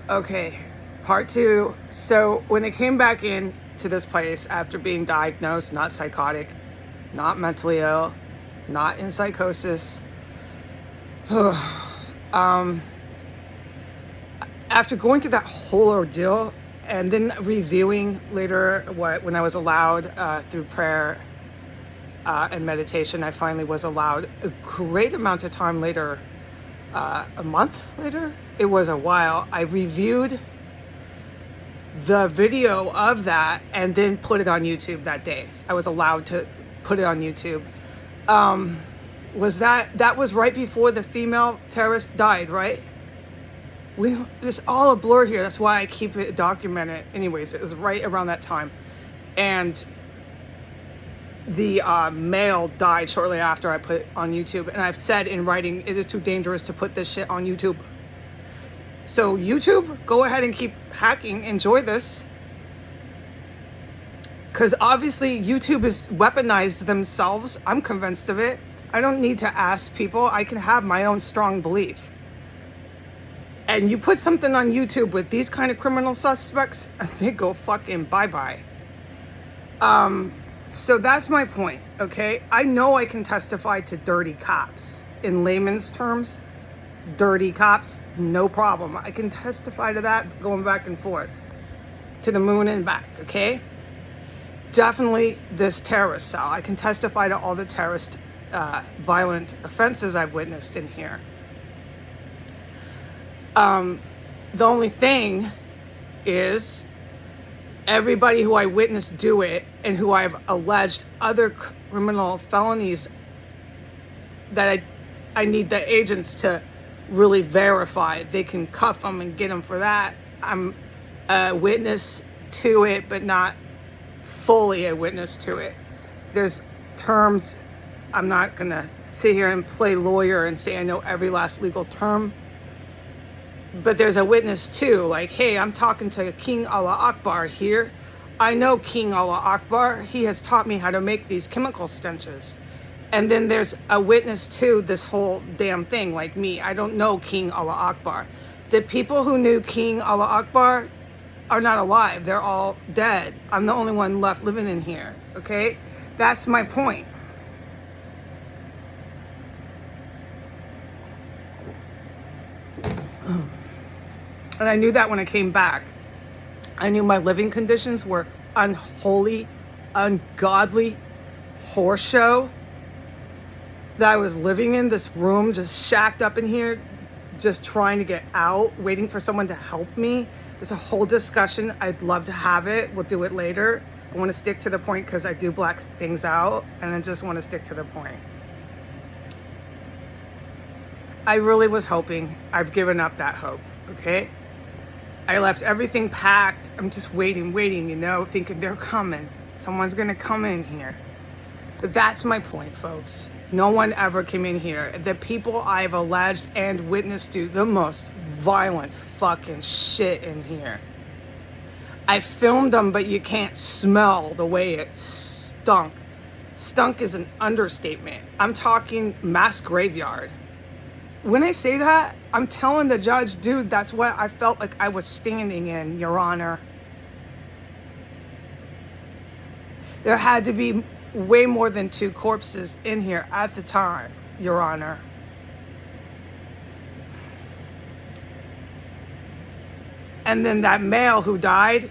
Okay, part two. So when I came back in to this place after being diagnosed, not psychotic, not mentally ill, not in psychosis, after going through that whole ordeal and then reviewing later when I was allowed through prayer and meditation, I finally was allowed a great amount of time later, a month later. It was a while. I reviewed the video of that and then put it on YouTube that day. I was allowed to put it on YouTube. That was right before the female terrorist died, right? It's all a blur here. That's why I keep it documented. Anyways, it was right around that time. And the male died shortly after I put it on YouTube. And I've said in writing, it is too dangerous to put this shit on YouTube. So YouTube, go ahead and keep hacking. Enjoy this. Because obviously YouTube has weaponized themselves. I'm convinced of it. I don't need to ask people. I can have my own strong belief. And you put something on YouTube with these kind of criminal suspects, they go fucking bye-bye. So that's my point, okay? I know I can testify to dirty cops. In layman's terms, dirty cops, no problem. I can testify to that going back and forth to the moon and back, okay? Definitely this terrorist cell. I can testify to all the terrorist violent offenses I've witnessed in here. The only thing is everybody who I witnessed do it and who I've alleged other criminal felonies that I need the agents to really verify. They can cuff them and get them for that. I'm a witness to it, but not fully a witness to it. There's terms, I'm not gonna sit here and play lawyer and say I know every last legal term. But there's a witness too, like, hey, I'm talking to King Allah Akbar here. I know King Allah Akbar. He has taught me how to make these chemical stenches. And then there's a witness to this whole damn thing, like me. I don't know King Allah Akbar. The people who knew King Allah Akbar are not alive. They're all dead. I'm the only one left living in here, okay? That's my point. And I knew that when I came back. I knew my living conditions were unholy, ungodly horse show. That I was living in this room, just shacked up in here, just trying to get out, waiting for someone to help me. There's a whole discussion. I'd love to have it. We'll do it later. I want to stick to the point because I do black things out, and I just want to stick to the point. I really was hoping. I've given up that hope, okay? I left everything packed. I'm just waiting, thinking they're coming. Someone's gonna come in here. But that's my point, folks. No one ever came in here. The people I've alleged and witnessed do the most violent fucking shit in here. I filmed them, but you can't smell the way it stunk. Stunk is an understatement. I'm talking mass graveyard. When I say that, I'm telling the judge, dude, that's what I felt like I was standing in, Your Honor. There had to be way more than 2 corpses in here at the time, Your Honor. And then that male who died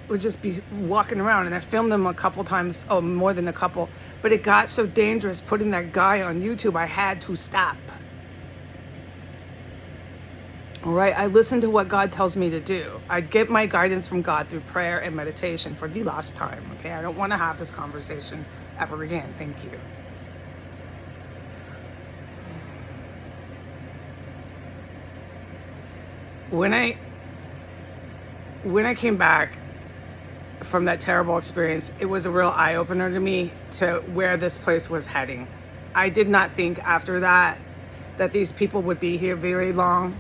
would just be walking around, and I filmed them a couple times, more than a couple, but it got so dangerous putting that guy on YouTube, I had to stop. All right, I listen to what God tells me to do. I get my guidance from God through prayer and meditation for the last time, okay? I don't want to have this conversation ever again. Thank you. When I came back from that terrible experience, it was a real eye-opener to me to where this place was heading. I did not think after that these people would be here very long.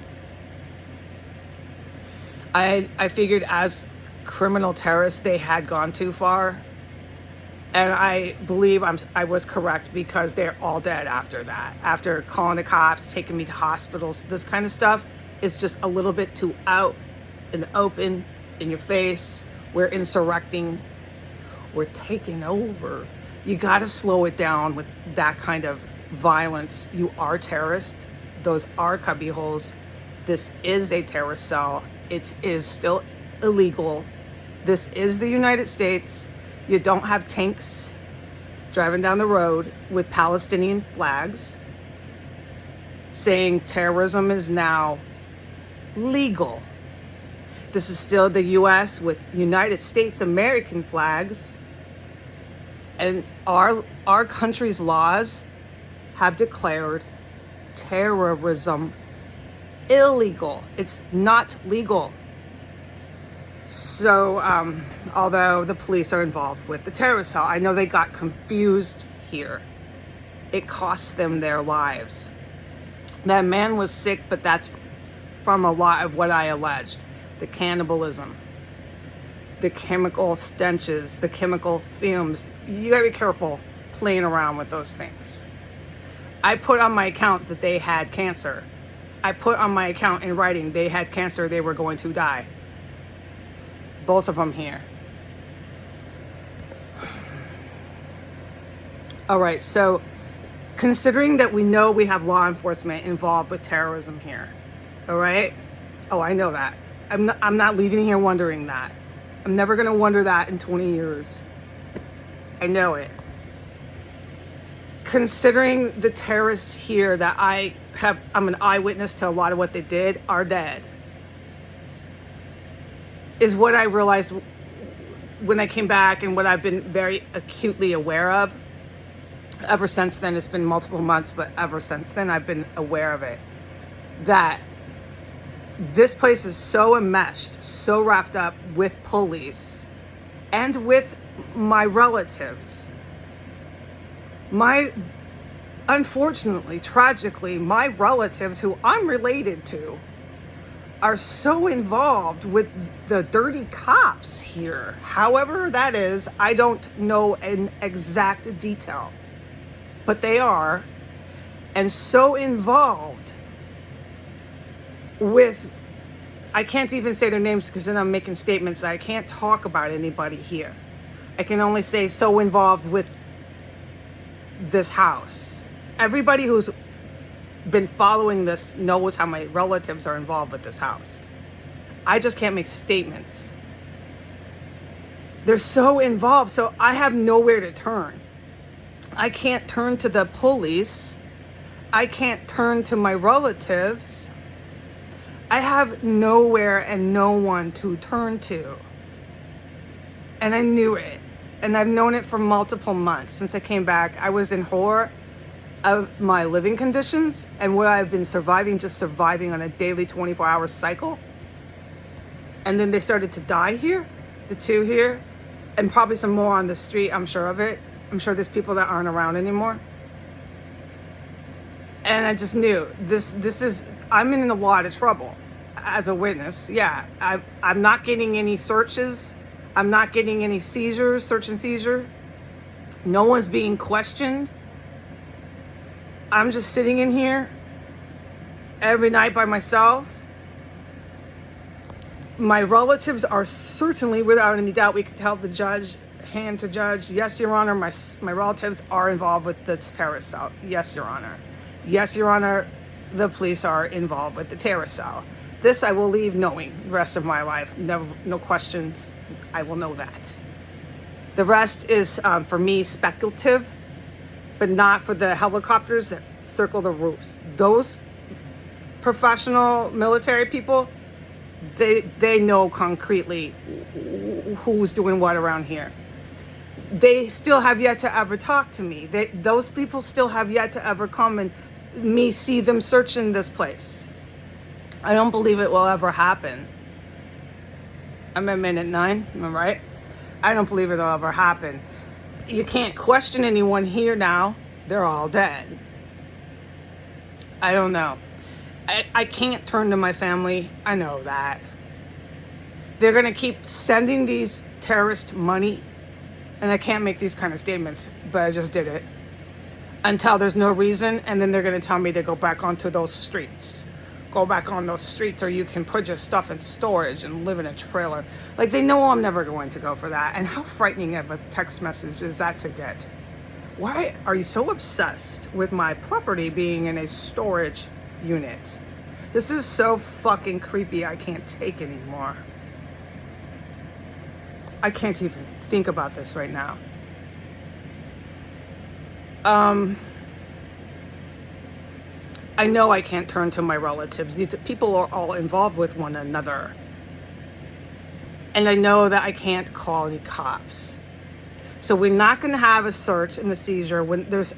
I figured as criminal terrorists, they had gone too far. And I believe I was correct because they're all dead after that. After calling the cops, taking me to hospitals, this kind of stuff, is just a little bit too out in the open, in your face. We're insurrecting. We're taking over. You got to slow it down with that kind of violence. You are terrorists. Those are cubby holes. This is a terrorist cell. It is still illegal. This is the United States. You don't have tanks driving down the road with Palestinian flags saying terrorism is now legal. This is still the US with United States American flags. And our country's laws have declared terrorism illegal. It's not legal. So, although the police are involved with the terrorist cell, I know they got confused here. It cost them their lives. That man was sick, but that's from a lot of what I alleged. The cannibalism, the chemical stenches, the chemical fumes. You gotta be careful playing around with those things. I put on my account that they had cancer. I put on my account in writing they had cancer, they were going to die. Both of them here. All right, so considering that we know we have law enforcement involved with terrorism here, all right? Oh, I know that. I'm not leaving here wondering that. I'm never going to wonder that in 20 years. I know it. Considering the terrorists here that I'm an eyewitness to a lot of what they did, are dead, is what I realized when I came back and what I've been very acutely aware of. Ever since then, it's been multiple months, but ever since then, I've been aware of it. That this place is so enmeshed, so wrapped up with police and with my relatives. Unfortunately, tragically, my relatives who I'm related to are so involved with the dirty cops here. However that is, I don't know in exact detail, but they are, and so involved with, I can't even say their names because then I'm making statements that I can't talk about anybody here. I can only say so involved with this house. Everybody who's been following this knows how my relatives are involved with this house. I just can't make statements. They're so involved, so I have nowhere to turn. I can't turn to the police. I can't turn to my relatives. I have nowhere and no one to turn to. And I knew it. And I've known it for multiple months since I came back. I was in horror of my living conditions and what I've been surviving on a daily 24-hour cycle. And then they started to die here, the two here, and probably some more on the street, I'm sure of it. I'm sure there's people that aren't around anymore. And I just knew I'm in a lot of trouble as a witness. Yeah, I'm not getting any searches. I'm not getting any seizures, search and seizure. No one's being questioned. I'm just sitting in here every night by myself. My relatives are certainly, without any doubt, we could tell the judge, hand to judge, yes, Your Honor, my relatives are involved with this terrorist cell. Yes, Your Honor. Yes, Your Honor, the police are involved with the terrorist cell. This I will leave knowing the rest of my life. No questions. I will know that. The rest is, for me, speculative, but not for the helicopters that circle the roofs. Those professional military people, they know concretely who's doing what around here. They still have yet to ever talk to me. Those people still have yet to ever come and me see them searching this place. I don't believe it will ever happen. I'm at minute 9, am I right? I don't believe it'll ever happen. You can't question anyone here now. They're all dead. I don't know. I can't turn to my family. I know that. They're going to keep sending these terrorists money. And I can't make these kind of statements, but I just did it. Until there's no reason, and then they're going to tell me to go back onto those streets. go back on those streets, or you can put your stuff in storage and live in a trailer. Like, they know I'm never going to go for that. And how frightening of a text message is that to get? Why are you so obsessed with my property being in a storage unit? This is so fucking creepy. I can't take anymore. I can't even think about this right now. I know I can't turn to my relatives. These people are all involved with one another. And I know that I can't call any cops. So we're not going to have a search and a seizure when there's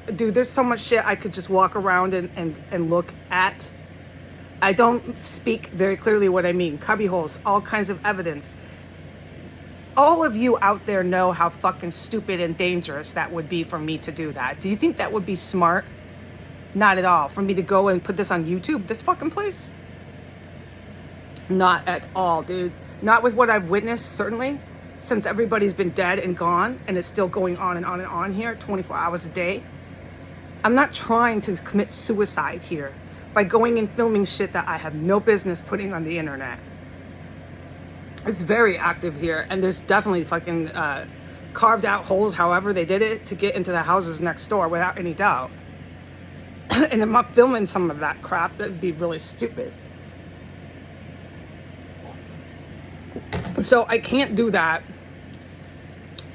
so much shit I could just walk around and look at. I don't speak very clearly what I mean. Cubby holes, all kinds of evidence. All of you out there know how fucking stupid and dangerous that would be for me to do that. Do you think that would be smart? Not at all. For me to go and put this on YouTube, this fucking place? Not at all, dude. Not with what I've witnessed, certainly, since everybody's been dead and gone, and it's still going on and on and on here, 24 hours a day. I'm not trying to commit suicide here by going and filming shit that I have no business putting on the internet. It's very active here, and there's definitely fucking carved out holes, however they did it, to get into the houses next door, without any doubt. And I'm not filming some of that crap. That'd be really stupid. So I can't do that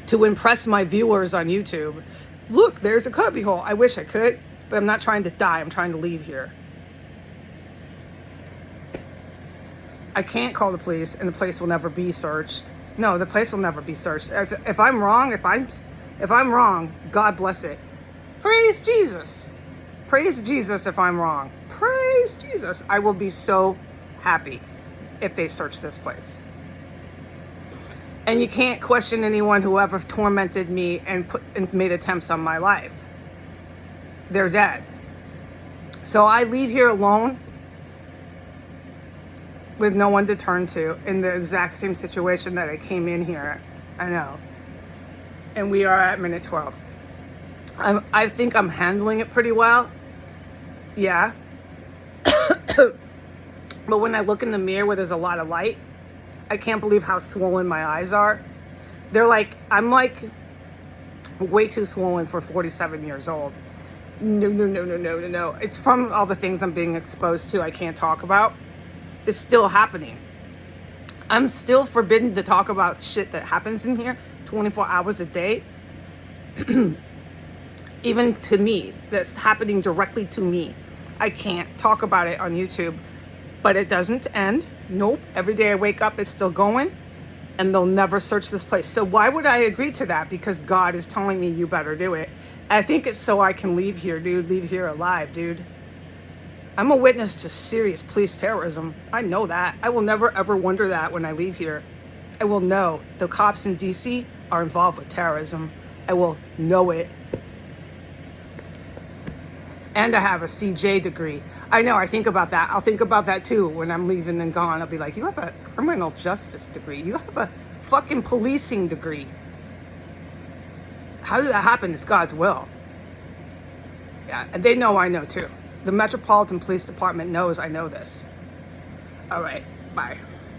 to impress my viewers on YouTube. Look, there's a cubby hole. I wish I could, but I'm not trying to die. I'm trying to leave here. I can't call the police, and the place will never be searched. No, the place will never be searched. If I'm wrong, if I'm wrong, God bless it. Praise Jesus. Praise Jesus if I'm wrong. Praise Jesus. I will be so happy if they search this place. And you can't question anyone who ever tormented me and made attempts on my life. They're dead. So I leave here alone with no one to turn to, in the exact same situation that I came in here. I know. And we are at minute 12. I think I'm handling it pretty well. Yeah. But when I look in the mirror where there's a lot of light, I can't believe how swollen my eyes are. I'm like way too swollen for 47 years old. No. It's from all the things I'm being exposed to I can't talk about. It's still happening. I'm still forbidden to talk about shit that happens in here 24 hours a day. Even to me, that's happening directly to me. I can't talk about it on YouTube, but it doesn't end. Nope. Every day I wake up, it's still going, and they'll never search this place. So why would I agree to that? Because God is telling me you better do it. I think it's so I can leave here, dude. Leave here alive, dude. I'm a witness to serious police terrorism. I know that. I will never ever wonder that when I leave here. I will know the cops in DC are involved with terrorism. I will know it. And I have a CJ degree. I know, I think about that. I'll think about that too when I'm leaving and gone. I'll be like, you have a criminal justice degree. You have a fucking policing degree. How did that happen? It's God's will. Yeah, and they know I know too. The Metropolitan Police Department knows I know this. All right, bye.